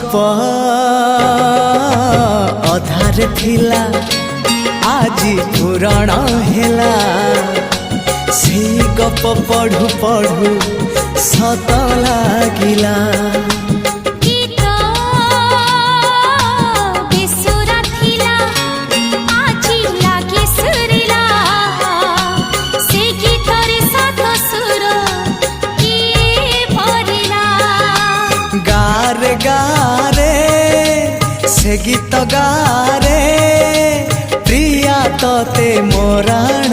गप अधार थिला आजी पुराण हेला से गप पढ़ु पढ़ु सत लागिला गारे गारे से गीत गारे प्रिया तोते मोराण